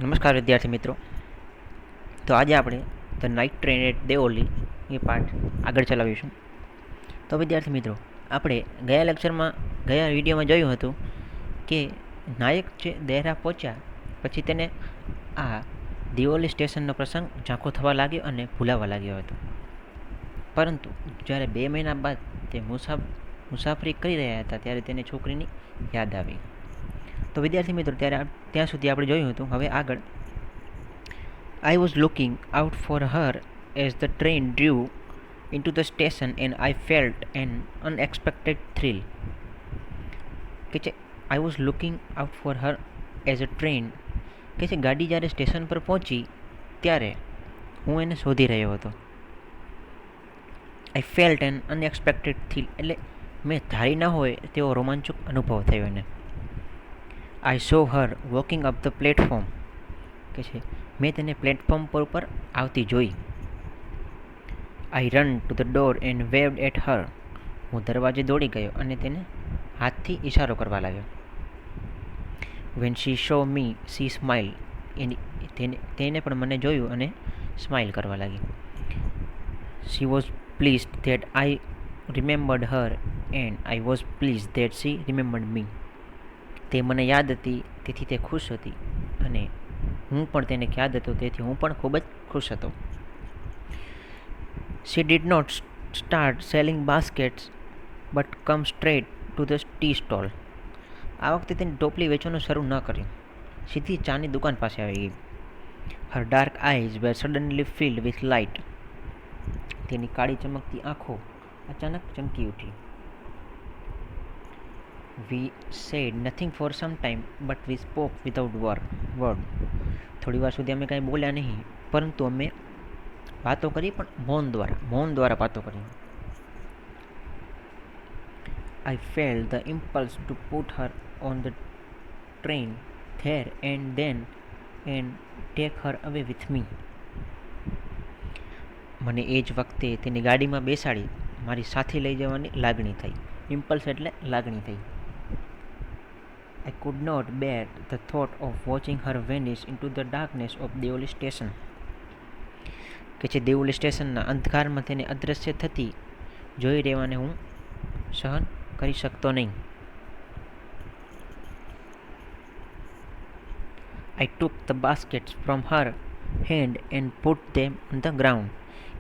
નમસ્કાર વિદ્યાર્થી મિત્રો. તો આજે આપણે the night train at Deoli એ પાઠ આગળ ચલાવીશું. તો વિદ્યાર્થી મિત્રો, આપણે ગયા લેક્ચરમાં ગયા વિડીયોમાં જોયું હતું કે નાયક જે દેહરા પહોંચ્યા પછી તેને આ દિઓલી સ્ટેશનનો પ્રસંગ ઝાંખો થવા લાગ્યો અને ભૂલાવા લાગ્યો હતો. પરંતુ જ્યારે 2 મહિના બાદ તે મુસાફરી કરી રહ્યા હતા ત્યારે તેને છોકરીની યાદ આવી. તો વિદ્યાર્થી મિત્રો, ત્યાં સુધી આપણે જોયું હતું. હવે આગળ, I was looking out for her as the train drew into the station and I felt an unexpected thrill. કે છે I was looking out for her as a train, કે છે ગાડી જ્યારે સ્ટેશન પર પહોંચી ત્યારે હું એને શોધી રહ્યો હતો. I felt an unexpected thrill, એટલે મેં ધારી ન હોય તેવો રોમાંચક અનુભવ થયો એને. I saw her walking up the platform, કે છે મેં તેને પ્લેટફોર્મ પર આવતી જોઈ. I ran to the door and waved at her, હું દરવાજે દોડી ગયો અને તેને હાથથી ઇશારો કરવા લાગ્યો. When she saw me, she smiled, તેને પણ મને જોયું અને સ્માઇલ કરવા લાગી. She was pleased that I remembered her and I was pleased that she remembered me. તે મને યાદ હતી તેથી તે ખુશ હતી અને હું પણ તેને યાદ હતો તેથી હું પણ ખૂબ જ ખુશ હતો. She did not start selling baskets but come straight to the tea stall. આ વખતે તેની ટોપલી વેચવાનું શરૂ ન કર્યું, સીધી ચાની દુકાન પાસે આવી ગઈ. Her dark eyes were suddenly filled with light. તેની કાળી ચમકતી આંખો અચાનક ચમકી ઉઠી. We said nothing for some time, but we spoke without word. થોડી વાર સુધી અમે કાંઈ બોલ્યા નહીં, પરંતુ અમે વાતો કરી પણ મૌન દ્વારા વાતો કરી. I felt the impulse to put her on the train there and then and take her away with me. મને એ જ વખતે તેની ગાડીમાં બેસાડી મારી સાથે લઈ જવાની લાગણી થઈ. ઇમ્પલ્સ એટલે લાગણી થઈ. I could not bear the thought of watching her vanish into the darkness of Deoli station. કે છે દેઓલી સ્ટેશનના અંધકારમાં તેને અદૃશ્ય થતી જોઈ રહેવાને હું સહન કરી શકતો નહીં. I took the baskets from her hand and put them on the ground.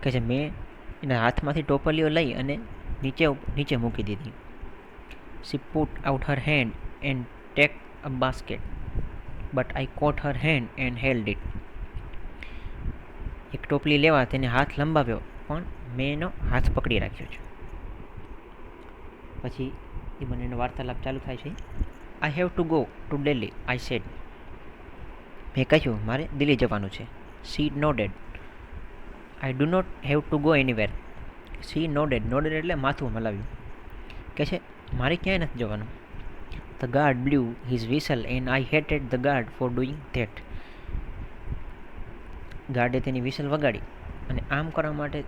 કે છે મેં એના હાથમાંથી ટોપલીઓ લઈ અને નીચે મૂકી દીધી. She put out her hand and take a basket, but I caught her hand and held it. એક ટોપલી લેવા તેને હાથ લંબાવ્યો પણ મેં એનો હાથ પકડી રાખ્યો છે. પછી એ બંનેનો વાર્તાલાપ ચાલુ થાય છે. I have to go to Delhi, I said. મેં કહ્યું મારે દિલ્હી જવાનું છે. She nodded. I do not have to go anywhere. She nodded એટલે માથું હલાવ્યું. કહે છે મારે ક્યાંય નથી જવાનું. The guard blew his whistle and I hated the guard for doing that. ગાર્ડે તેની વિસલ વગાડી અને આમ કરવા માટે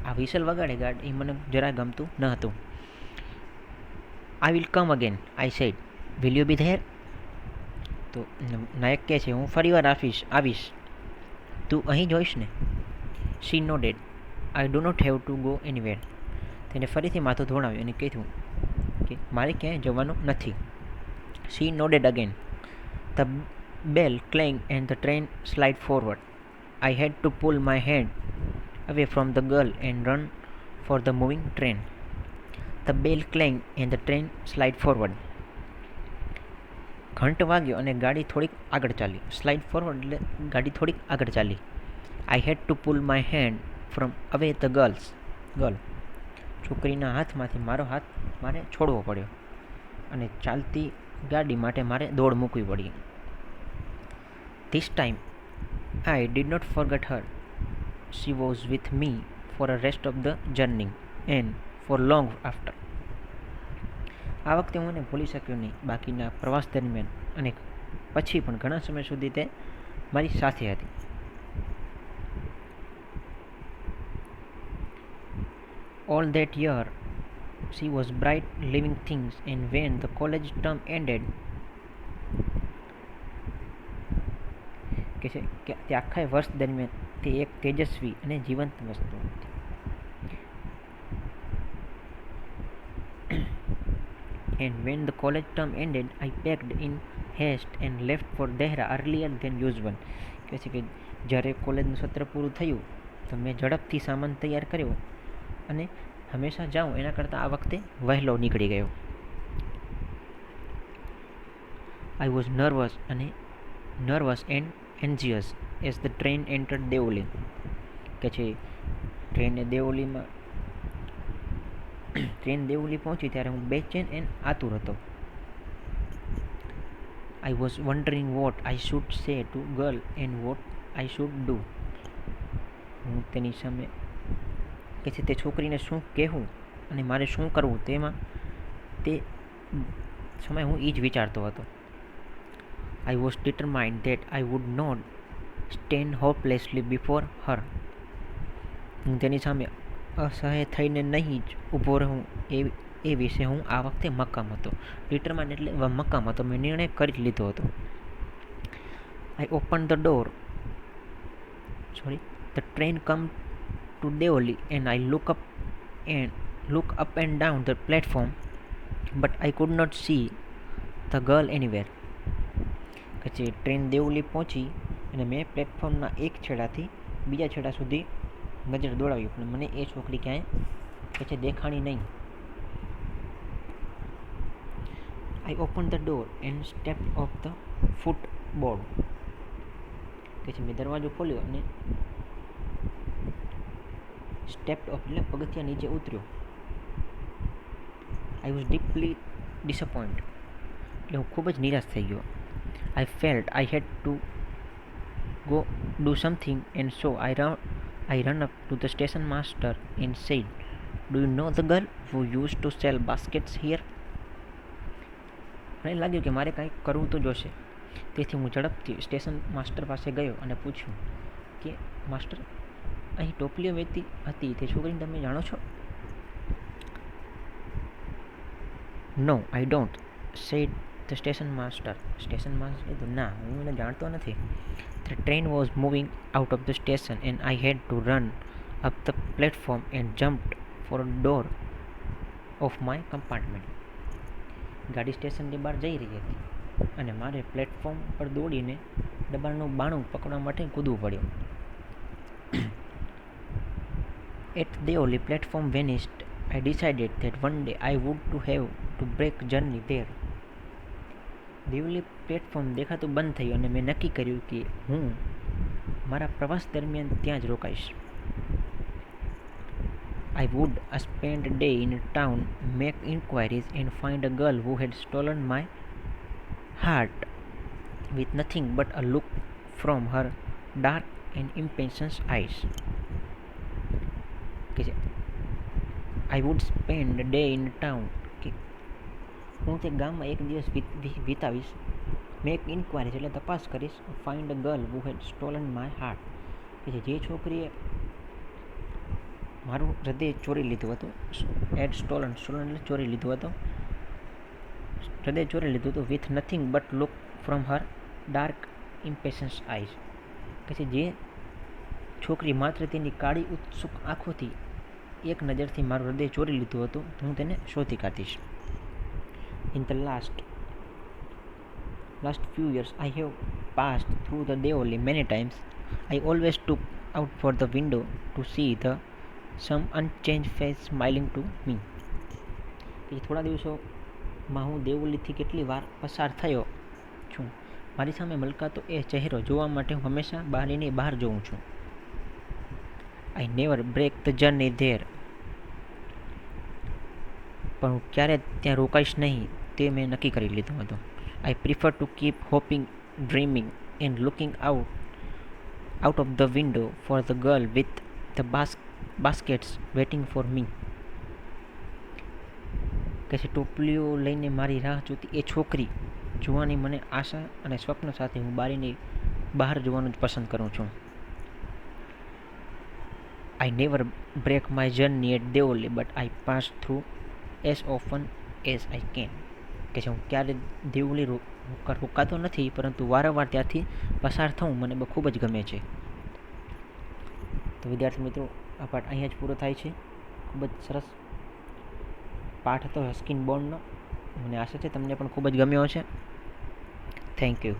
આ વિસલ વગાડે ગાર્ડ એ મને જરા ગમતું ન હતું. I will come again, I said. Will you be there? તો નાયક કહે છે હું ફરીવાર આવીશ. તું અહીં જોઈશ ને? She nodded. I do not have to go anywhere. તેને ફરીથી માથું ધોણાવ્યું અને કીધું કે મારે ક્યાંય જવાનું નથી. She nodded again. The bell clanged and the train slid forward. I had to pull my hand away from the girl and run for the moving train. The bell clanged and the train slid forward. ઘંટ વાગ્યો અને ગાડી થોડીક આગળ ચાલી. Slide forward એટલે ગાડી થોડીક આગળ ચાલી. I had to pull my hand from away the girl. છોકરીના હાથમાંથી મારો હાથ મારે છોડવો પડ્યો અને ચાલતી ગાડી માટે મારે દોડ મૂકવી પડી. This time I did not forget her. She was with me for the rest of the journey and for long after. આ વખતે હું એને ભૂલી શક્યો નહીં. બાકીના પ્રવાસ દરમિયાન અને પછી પણ ઘણા સમય સુધી તે મારી સાથે હતી. All that year she was bright living things, and when the college term ended કે છે કે તે આખા વર્ષ દરમિયાન તે એક તેજસ્વી અને જીવંત વસ્તુ હતી. And when the college term ended, I packed in haste and left for Dehra earlier than usual. કહે છે કે જ્યારે કોલેજનું સત્ર પૂરું થયું તો મેં ઝડપથી સામાન તૈયાર કર્યો અને હંમેશા જાઉં એના કરતાં આ વખતે વહેલો નીકળી ગયો. I was nervous and anxious as the train entered Deoli. કે છે ટ્રેન દેવલી પહોંચી ત્યારે હું બેચેન એન્ડ આતુર હતો. I was wondering what I should say to girl and what I should do. હું તેની સામે કે છે તે છોકરીને શું કહેવું અને મારે શું કરવું તે સમય હું એ જ વિચારતો હતો. I was determined that I would not stand hopelessly before her. હું તેની સામે અસહાય થઈને નહીં જ ઊભો રહું એ વિશે હું આ વખતે મક્કમ હતો. ડિટરમાઇન્ડ એટલે મક્કમ હતો, મેં નિર્ણય કરી લીધો હતો. I opened the door. The train come to Deoli and I look up and down the platform, but I could not see the girl anywhere. કે જે ટ્રેન દેવલી પહોંચી અને મેં પ્લેટફોર્મના એક છેડાથી બીજા છેડા સુધી નજર દોડાવી પણ મને એ છોકરી ક્યાંય કે છે દેખાણી નહીં. I opened the door and stepped off the footboard. કે છે મેં દરવાજો ખોલ્યો અને સ્ટેપ્ડ ઓફ એટલે પગથિયા નીચે ઉતર્યો. I was deeply disappointed. એટલે હું ખૂબ જ નિરાશ થઈ ગયો. I felt I had to go do something, and so I ran up to the station master and said, "Do you know the girl who used to sell baskets here?" મને લાગ્યું કે મારે કાંઈક કરવું તો જોશે, તેથી હું ઝડપથી સ્ટેશન માસ્ટર પાસે ગયો અને પૂછ્યું કે માસ્ટર, અહીં ટોપલીઓ વેચતી હતી તે છોકરીને તમે જાણો છો? "No, I don't," said the station master. Station master કીધું ના, હું એને જાણતો નથી. The train was moving out of the station and I had to run up the platform and jumped for a door of my compartment. ગાડી સ્ટેશનની બહાર જઈ રહી હતી અને મારે પ્લેટફોર્મ પર દોડીને ડબ્બાનું બાણું પકડવા માટે કૂદવું પડ્યું. At the only platform vanished, I decided that one day I would to have to break journey there. Deoli platform દેખાતું બંધ થયું અને મેં નક્કી કર્યું કે હું મારા પ્રવાસ દરમિયાન ત્યાં જ રોકાઈશ. I would spend a day in a town, make inquiries and find a girl who had stolen my heart with nothing but a look from her dark and impatient eyes. I would spend a day in a town. હું તે ગામમાં એક દિવસ વિતાવીશ. Make enquiries એટલે તપાસ કરીશ. Find a girl who head stolen my heart કે જે છોકરીએ મારું હૃદય ચોરી લીધું હતું. હેડ સ્ટોલન એટલે ચોરી લીધું હતું, હૃદય ચોરી લીધું હતું. With nothing but look from her dark impatient eyes કે જે છોકરી માત્ર તેની કાળી ઉત્સુક આંખોથી એક નજરથી મારું હૃદય ચોરી લીધું હતું. હું તેને શોધી કાઢીશ. In the last few years, I have passed through the Deoli many times. I always took out for the window to see some unchanged face smiling to me. થોડા દિવસોમાં હું દેવલીથી કેટલી વાર પસાર થયો છું, મારી સામે મલકાતો એ ચહેરો જોવા માટે હું હંમેશા બારીની બહાર જોઉં છું. I never break the journey there. પણ હું ક્યારે ત્યાં રોકાઈશ નહીં તે મેં નક્કી કરી લીધું હતું. I prefer to keep hoping, dreaming and looking out of the window for the girl with the baskets waiting for me. કે છે ટોપલીઓ લઈને મારી રાહ જોતી એ છોકરી જોવાની મને આશા અને સ્વપ્ન સાથે હું બારીની બહાર જોવાનું જ પસંદ કરું છું. I never break my journey at Deoli, but I pass through as often as I can. કે છે હું ક્યારે દેવલી હુકાતો નથી, પરંતુ વારંવાર ત્યાંથી પસાર થવું મને ખૂબ જ ગમે છે. તો વિદ્યાર્થી મિત્રો, આ પાઠ અહીંયા જ પૂરો થાય છે. ખૂબ જ સરસ પાઠ હતો સ્કિન બોન્ડનો. મને આશા છે તમને પણ ખૂબ જ ગમ્યો હશે. Thank you.